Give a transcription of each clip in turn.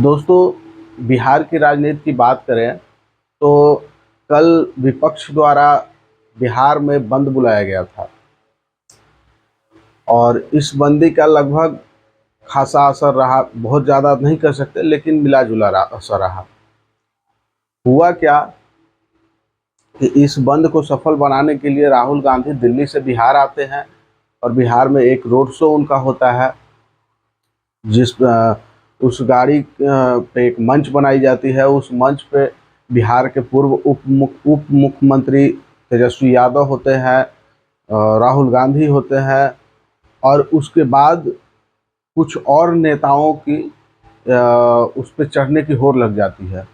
दोस्तों, बिहार की राजनीति की बात करें तो कल विपक्ष द्वारा बिहार में बंद बुलाया गया था और इस बंदी का लगभग खासा असर रहा। बहुत ज़्यादा नहीं कर सकते, लेकिन मिला जुला असर रहा। हुआ क्या कि इस बंद को सफल बनाने के लिए राहुल गांधी दिल्ली से बिहार आते हैं और बिहार में एक रोड शो उनका होता है, उस गाड़ी पे एक मंच बनाई जाती है। उस मंच पे बिहार के पूर्व उप मुख्यमंत्री तेजस्वी यादव होते हैं, राहुल गांधी होते हैं और उसके बाद कुछ और नेताओं की उस पे चढ़ने की होड़ लग जाती है।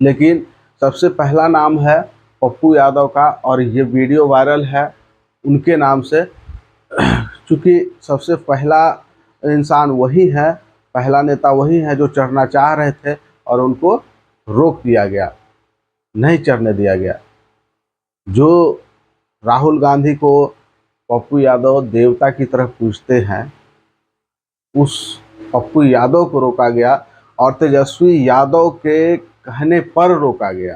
लेकिन सबसे पहला नाम है पप्पू यादव का और ये वीडियो वायरल है उनके नाम से, क्योंकि सबसे पहला इंसान वही है, पहला नेता वही है जो चढ़ना चाह रहे थे और उनको रोक दिया गया, नहीं चढ़ने दिया गया। जो राहुल गांधी को पप्पू यादव देवता की तरह पूजते हैं, उस पप्पू यादव को रोका गया और तेजस्वी यादव के कहने पर रोका गया।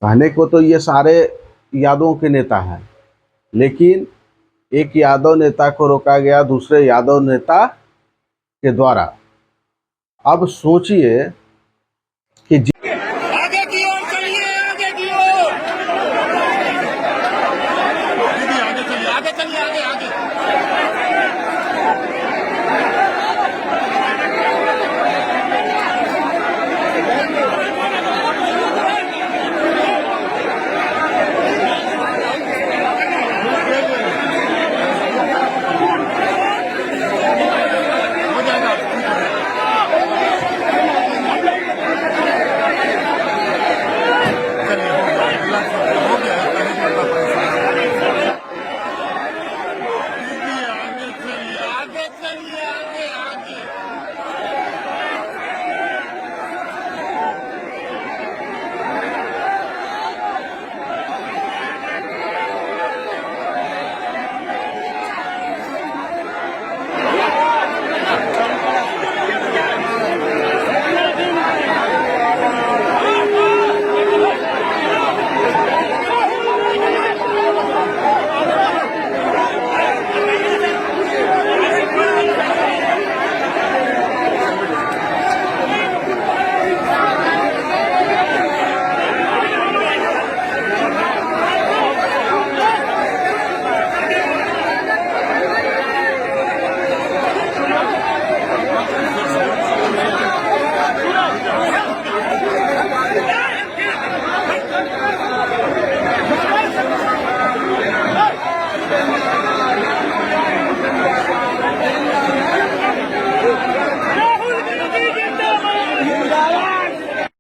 कहने को तो ये सारे यादवों के नेता हैं, लेकिन एक यादव नेता को रोका गया दूसरे यादव नेता के द्वारा। अब सोचिए कि आगे की ओर चलिए, आगे की ओर आगे चलिए, आगे चलिए, आगे आगे।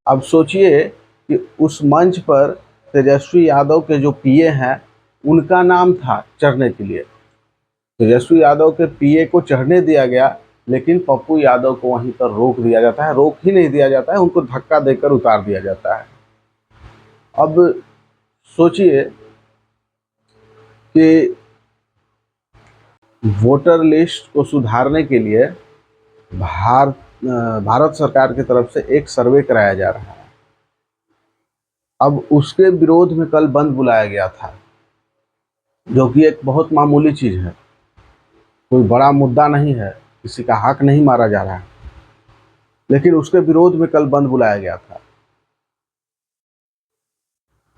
अब सोचिए कि उस मंच पर तेजस्वी यादव के जो पीए हैं उनका नाम था चढ़ने के लिए। तेजस्वी यादव के पीए को चढ़ने दिया गया, लेकिन पप्पू यादव को वहीं पर रोक दिया जाता है। रोक ही नहीं दिया जाता है, उनको धक्का देकर उतार दिया जाता है। अब सोचिए कि वोटर लिस्ट को सुधारने के लिए भारत सरकार की तरफ से एक सर्वे कराया जा रहा है। अब उसके विरोध में कल बंद बुलाया गया था, जो कि एक बहुत मामूली चीज़ है, कोई बड़ा मुद्दा नहीं है, किसी का हक नहीं मारा जा रहा है, लेकिन उसके विरोध में कल बंद बुलाया गया था।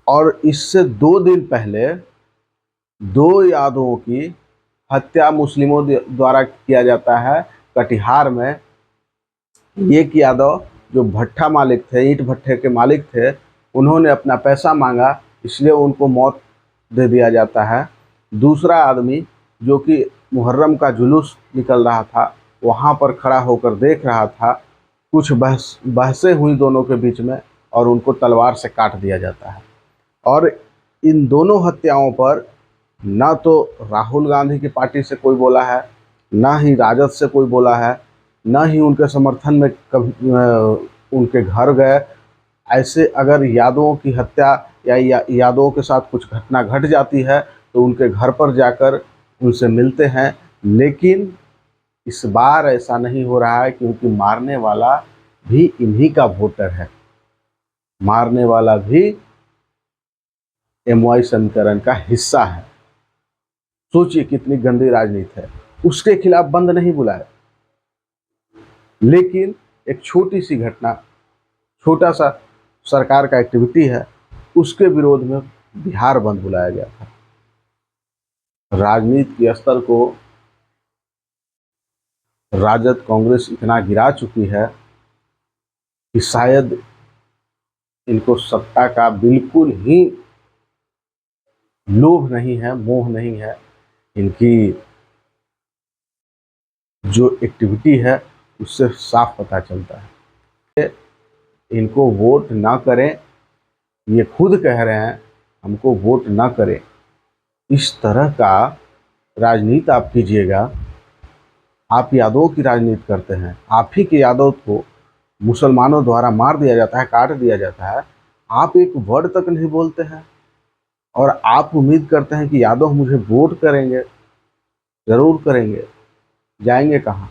और इससे 2 दिन पहले 2 यादवों की हत्या मुस्लिमों द्वारा किया जाता है कटिहार में। एक यादव जो भट्ठा मालिक थे, ईंट भट्ठे के मालिक थे, उन्होंने अपना पैसा मांगा, इसलिए उनको मौत दे दिया जाता है। दूसरा आदमी जो कि मुहर्रम का जुलूस निकल रहा था, वहाँ पर खड़ा होकर देख रहा था, कुछ बहसें हुई दोनों के बीच में और उनको तलवार से काट दिया जाता है। और इन दोनों हत्याओं पर ना तो राहुल गांधी की पार्टी से कोई बोला है, ना ही राजद से कोई बोला है, ना ही उनके समर्थन में कभी उनके घर गए। ऐसे अगर यादवों की हत्या या यादवों के साथ कुछ घटना घट जाती है तो उनके घर पर जाकर उनसे मिलते हैं, लेकिन इस बार ऐसा नहीं हो रहा है, क्योंकि मारने वाला भी इन्हीं का वोटर है, मारने वाला भी MY समीकरण का हिस्सा है। सोचिए कितनी गंदी राजनीति है। उसके खिलाफ बंद नहीं बुलाया, लेकिन एक छोटी सी घटना, छोटा सा सरकार का एक्टिविटी है, उसके विरोध में बिहार बंद बुलाया गया था। राजनीति के स्तर को राजद कांग्रेस इतना गिरा चुकी है कि शायद इनको सत्ता का बिल्कुल ही लोभ नहीं है, मोह नहीं है। इनकी जो एक्टिविटी है उससे साफ पता चलता है। इनको वोट ना करें, ये खुद कह रहे हैं हमको वोट ना करें। इस तरह का राजनीति आप कीजिएगा। आप यादवों की राजनीति करते हैं, आप ही के यादव को मुसलमानों द्वारा मार दिया जाता है, काट दिया जाता है। आप एक वर्ड तक नहीं बोलते हैं और आप उम्मीद करते हैं कि यादव मुझे वोट करेंगे। ज़रूर करेंगे, जाएंगे कहाँ?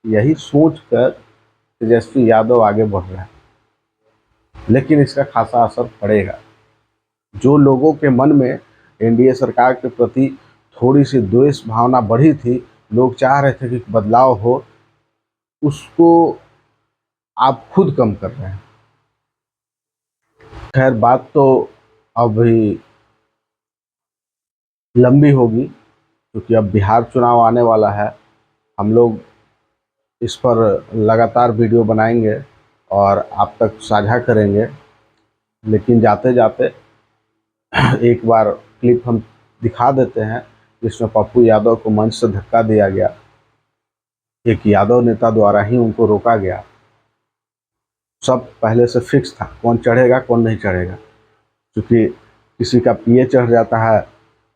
यही सोचकर तेजस्वी यादव आगे बढ़ रहे हैं, लेकिन इसका खासा असर पड़ेगा। जो लोगों के मन में NDA सरकार के प्रति थोड़ी सी द्वेष भावना बढ़ी थी, लोग चाह रहे थे कि बदलाव हो, उसको आप खुद कम कर रहे हैं। खैर, बात तो अभी लंबी होगी, क्योंकि अब बिहार चुनाव आने वाला है। हम लोग इस पर लगातार वीडियो बनाएंगे और आप तक साझा करेंगे। लेकिन जाते जाते एक बार क्लिप हम दिखा देते हैं, जिसमें पप्पू यादव को मंच से धक्का दिया गया। एक यादव नेता द्वारा ही उनको रोका गया। सब पहले से फिक्स था कौन चढ़ेगा कौन नहीं चढ़ेगा, क्योंकि किसी का PA चढ़ जाता है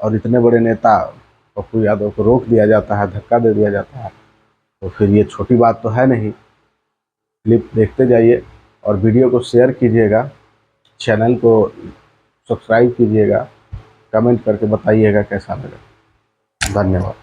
और इतने बड़े नेता पप्पू यादव को रोक दिया जाता है, धक्का दे दिया जाता है, तो फिर ये छोटी बात तो है नहीं। क्लिप देखते जाइए और वीडियो को शेयर कीजिएगा, चैनल को सब्सक्राइब कीजिएगा, कमेंट करके बताइएगा कैसा लगा। धन्यवाद।